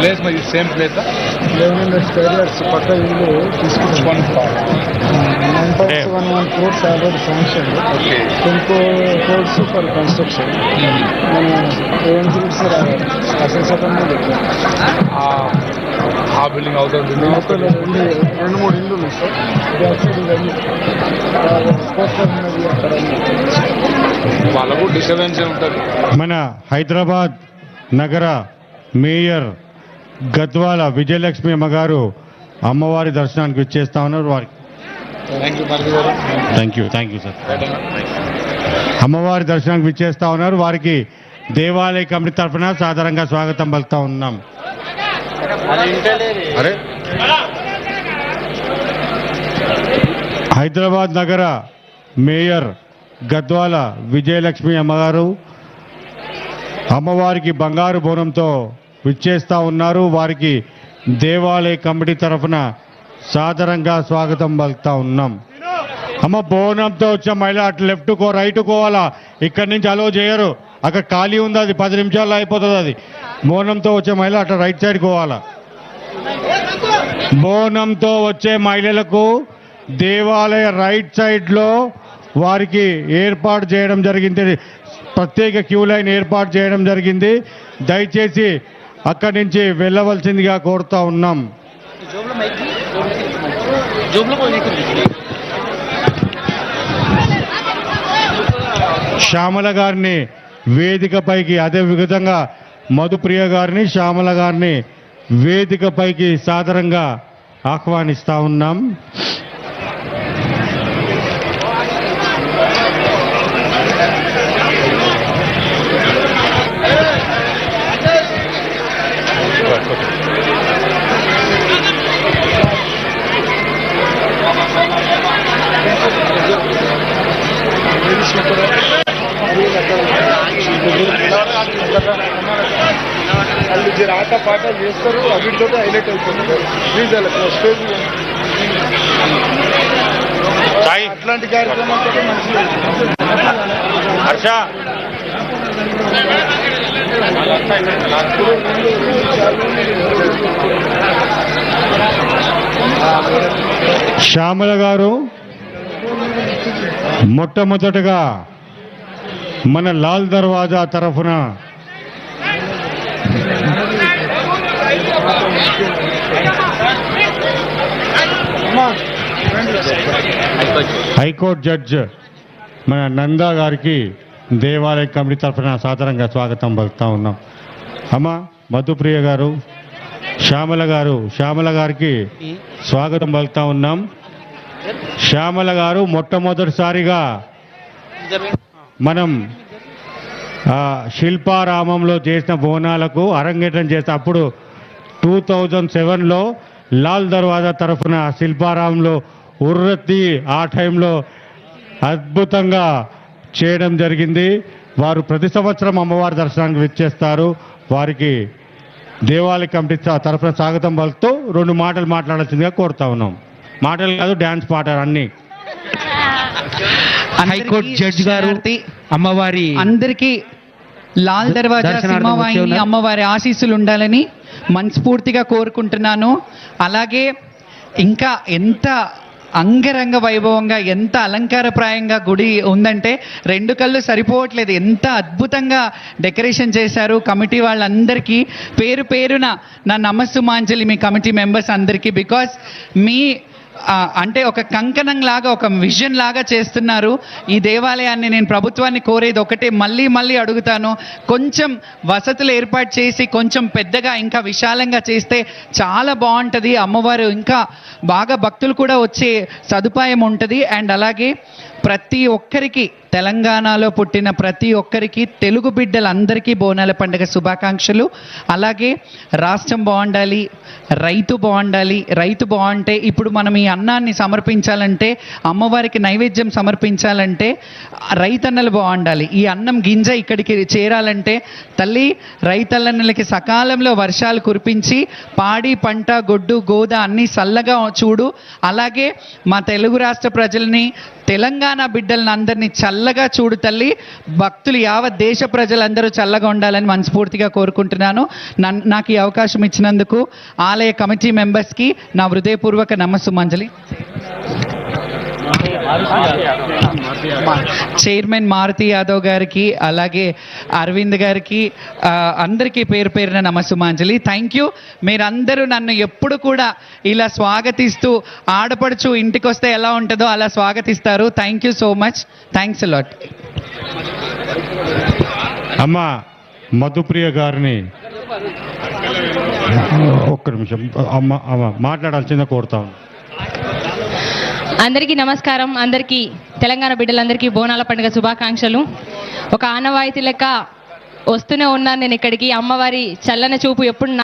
Place మరి same place స్టేడియర్స్ పక్క ఇల్లు తీసుకున్నాం. 9.71 crores already sanction, okay. 10 crores for construction. మనం ఏమనుకుంటే సార్ అసలు సగంలో ఆ బిల్డింగ్ అవుతుంది. అవతల 2-3 ఇల్లు ఉన్నాయి సార్. ఇది అసలు ఇవన్నీ అక్కడ వాళ్ళకు డిస్టర్బెన్స్ ఉంటుంది. మన హైదరాబాద్ నగర మేయర్ గద్వాల విజయలక్ష్మి అమ్మగారు అమ్మవారి దర్శనానికి విచ్చేస్తా ఉన్నారు. వారికి థ్యాంక్ యూ సార్. అమ్మవారి దర్శనానికి విచ్చేస్తా ఉన్నారు. వారికి దేవాలయ కమిటీ తరఫున సాధారణంగా స్వాగతం పలుకుతా ఉన్నాం. అరే హైదరాబాద్ నగర మేయర్ గద్వాల విజయలక్ష్మి అమ్మగారు అమ్మవారికి బంగారు బోనంతో విచ్చేస్తా ఉన్నారు. వారికి దేవాలయ కమిటీ తరఫున సాదరంగా స్వాగతం పలుకుతా ఉన్నాం. అమ్మ బోనంతో వచ్చే మహిళ అటు లెఫ్ట్ కో రైట్ కోవాలా, ఇక్కడి నుంచి అలో చేయరు. అక్కడ ఖాళీ ఉంది, అది 10 నిమిషాల్లో అయిపోతుంది. అది బోనంతో వచ్చే మహిళ అటు రైట్ సైడ్ కోవాలా. బోనంతో వచ్చే మహిళలకు దేవాలయ రైట్ సైడ్లో వారికి ఏర్పాటు చేయడం జరిగింది. ప్రత్యేక క్యూ లైన్ ఏర్పాటు చేయడం జరిగింది. దయచేసి అక్కడి నుంచి వెళ్ళవలసిందిగా కోరుతా ఉన్నాం. శ్యామల గారిని వేదికపైకి, అదే విధంగా మధుప్రియ గారిని, శ్యామల గారిని వేదికపైకి సాదరంగా ఆహ్వానిస్తా ఉన్నాం. ఆట పాట చేస్తారు, అవిటితో హైలైట్ అవుతుంది. ప్లీజ్ అలా స్టేజ్ అట్లాంటి కార్యక్రమాలు హర్ష శ్యామల గారు మొట్టమొదటగా మన లాల్ దర్వాజా తరఫున హైకోర్టు జడ్జ్ మన నందా గారికి దేవాలయ కమిటీ తరఫున సాధారణంగా స్వాగతం పలుకుతా ఉన్నాం. అమ్మ మధుప్రియ గారు, శ్యామల గారికి స్వాగతం పలుకుతా ఉన్నాం. శ్యామల గారు మొట్టమొదటిసారిగా మనం శిల్పారామంలో చేసిన బోనాలకు అరంగేట్రం చేస్తే అప్పుడు 2007లో లాల్ దర్వాజా తరఫున శిల్పారామంలో ఉర్రతి ఆ టైంలో అద్భుతంగా చేయడం జరిగింది. వారు ప్రతి సంవత్సరం అమ్మవారి దర్శనానికి విచ్చేస్తారు. వారికి దేవాలయ కమిటీ తరఫున స్వాగతం పలుకుతూ 2 మాటలు మాట్లాడాల్సిందిగా కోరుతా ఉన్నాం. మాటలు కాదు, డ్యాన్స్ పాట అన్నీ. హైకోర్టు జడ్జి గారు అమ్మవారి అందరికీ లాల్ దర్వాజా సింహవాహిని అమ్మవారి ఆశీస్సులు ఉండాలని మనస్ఫూర్తిగా కోరుకుంటున్నాను. అలాగే ఇంకా ఎంత అంగరంగ వైభవంగా, ఎంత అలంకారప్రాయంగా గుడి ఉందంటే 2 కళ్ళు సరిపోవట్లేదు. ఎంత అద్భుతంగా డెకరేషన్ చేశారు. కమిటీ వాళ్ళందరికీ పేరు పేరున నా నమస్సుమాంజలి మీ కమిటీ మెంబర్స్ అందరికీ. బికాస్ మీ అంటే ఒక కంకణం లాగా, ఒక విజన్ లాగా చేస్తున్నారు ఈ దేవాలయాన్ని. నేను ప్రభుత్వాన్ని కోరేది ఒకటే, మళ్ళీ అడుగుతాను, కొంచెం వసతులు ఏర్పాటు చేసి కొంచెం పెద్దగా ఇంకా విశాలంగా చేస్తే చాలా బాగుంటుంది. అమ్మవారు ఇంకా బాగా భక్తులు కూడా వచ్చే సదుపాయం ఉంటుంది. అండ్ అలాగే ప్రతి ఒక్కరికి, తెలంగాణలో పుట్టిన ప్రతి ఒక్కరికి, తెలుగు బిడ్డలందరికీ బోనాల పండుగ శుభాకాంక్షలు. అలాగే రాష్ట్రం బాగుండాలి, రైతు బాగుండాలి. రైతు బాగుంటే ఇప్పుడు మనం ఈ అన్నాన్ని సమర్పించాలంటే, అమ్మవారికి నైవేద్యం సమర్పించాలంటే రైతన్నలు బాగుండాలి. ఈ అన్నం గింజ ఇక్కడికి చేరాలంటే తల్లి రైతన్నలకి సకాలంలో వర్షాలు కురిపించి పాడి పంట, గొడ్డు గోద అన్నీ చల్లగా చూడు. అలాగే మా తెలుగు రాష్ట్ర ప్రజల్ని, తెలంగాణ బిడ్డలను అందరినీ చల్లగా చూడు తల్లి, భక్తులు యావత్ దేశ ప్రజలందరూ చల్లగా ఉండాలని మనస్ఫూర్తిగా కోరుకుంటున్నాను. నాకు ఈ అవకాశం ఇచ్చినందుకు ఆలయ కమిటీ మెంబర్స్కి నా హృదయపూర్వక నమస్సుమాంజలి. చైర్మన్ మారుతి యాదవ్ గారికి, అలాగే అరవింద్ గారికి, అందరికీ పేరు పేరున నమస్సుమాంజలి. Thank you. మీరందరూ నన్ను ఎప్పుడు కూడా ఇలా స్వాగతిస్తూ, ఆడపడుచు ఇంటికి వస్తే ఎలా ఉంటుందో అలా స్వాగతిస్తారు. Thank you so much. Thanks a lot. అమ్మ మధుప్రియ గారిని ఒక్క నిమిషం అమ్మ మాట్లాడాల్సిందే కోరుతాను. అందరికీ నమస్కారం. అందరికీ తెలంగాణ బిడ్డలందరికీ బోనాల పండుగ శుభాకాంక్షలు. ఒక ఆనవాయితీ లెక్క వస్తూనే ఉన్నాను నేను ఇక్కడికి. అమ్మవారి చల్లని చూపు ఎప్పుడు